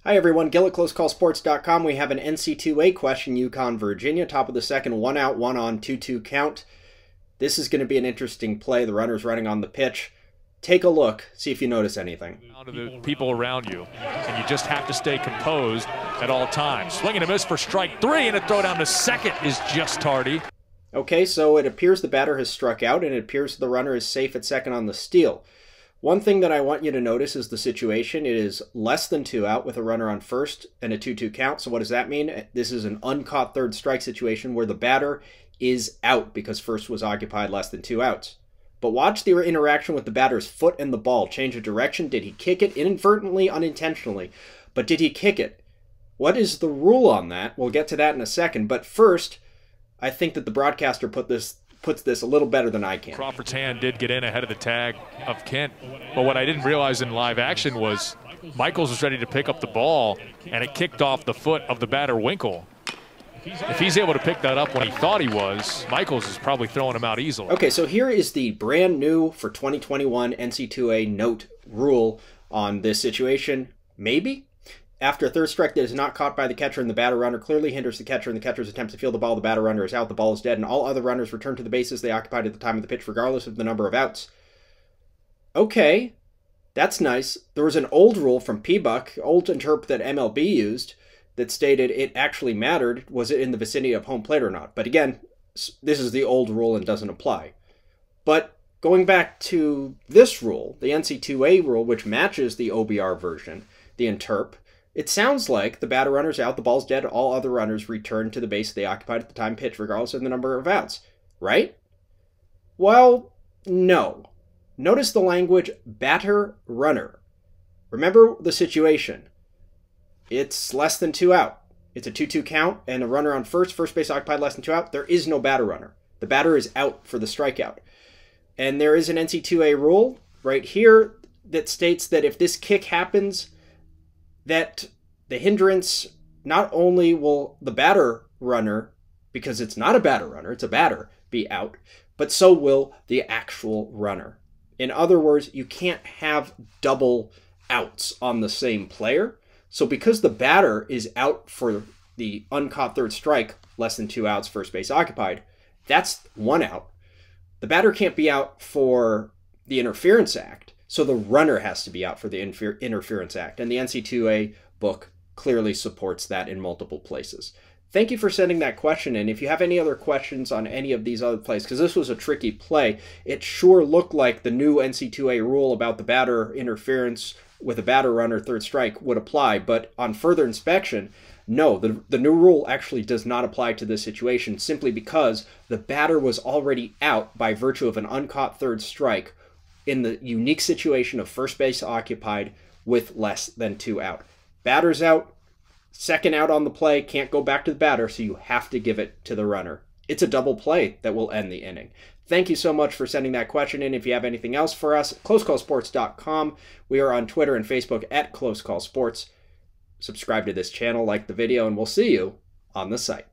Hi everyone, Gil at CloseCallSports.com. We have an NC2A question, UConn-Virginia, top of the second, 1 out, 1 on, 2-2 count. This is going to be an interesting play. The runner's running on the pitch. Take a look, see if you notice anything. To the people around you, and you just have to stay composed at all times. Swing and a miss for strike 3, and a throw down to second is just tardy. Okay, so it appears the batter has struck out, and it appears the runner is safe at second on the steal. One thing that I want you to notice is the situation. It is less than 2 out with a runner on first and a 2-2 count. So what does that mean? This is an uncaught third strike situation where the batter is out because first was occupied less than 2 outs. But watch the interaction with the batter's foot and the ball. Change of direction. Did he kick it inadvertently, unintentionally? But did he kick it? What is the rule on that? We'll get to that in a second. But first, I think that the broadcaster puts this a little better than I can. Crawford's hand did get in ahead of the tag of Kent, but what I didn't realize in live action was Michaels was ready to pick up the ball, and it kicked off the foot of the batter, Winkle. If he's able to pick that up when he thought he was, Michaels is probably throwing him out easily. Okay, so here is the brand new for 2021 NC2A note rule on this situation. Maybe. After a third strike that is not caught by the catcher and the batter runner clearly hinders the catcher and the catcher's attempt to field the ball, the batter runner is out, the ball is dead, and all other runners return to the bases they occupied at the time of the pitch regardless of the number of outs. Okay, that's nice. There was an old rule from P-Buck, old interpret that MLB used, that stated it actually mattered, was it in the vicinity of home plate or not. But again, this is the old rule and doesn't apply. But going back to this rule, the NC2A rule, which matches the OBR version, the interp, it sounds like the batter runner's out, the ball's dead, all other runners return to the base they occupied at the time pitch, regardless of the number of outs. Right? Well, no. Notice the language, batter runner. Remember the situation. It's less than 2 out. It's a 2-2 count, and a runner on first base occupied less than 2 out. There is no batter runner. The batter is out for the strikeout. And there is an NC2A rule right here that states that if this kick happens, that the hindrance, not only will the batter runner, because it's not a batter runner, it's a batter, be out, but so will the actual runner. In other words, you can't have double outs on the same player. So because the batter is out for the uncaught third strike, less than 2 outs, first base occupied, that's 1 out. The batter can't be out for the interference act. So the runner has to be out for the interference act. And the NC2A book clearly supports that in multiple places. Thank you for sending that question in. If you have any other questions on any of these other plays, because this was a tricky play, it sure looked like the new NC2A rule about the batter interference with a batter runner third strike would apply. But on further inspection, no, the new rule actually does not apply to this situation simply because the batter was already out by virtue of an uncaught third strike in the unique situation of first base occupied with less than 2 out. Batter's out, second out on the play, can't go back to the batter, so you have to give it to the runner. It's a double play that will end the inning. Thank you so much for sending that question in. If you have anything else for us, CloseCallSports.com. We are on Twitter and Facebook at CloseCallSports. Subscribe to this channel, like the video, and we'll see you on the site.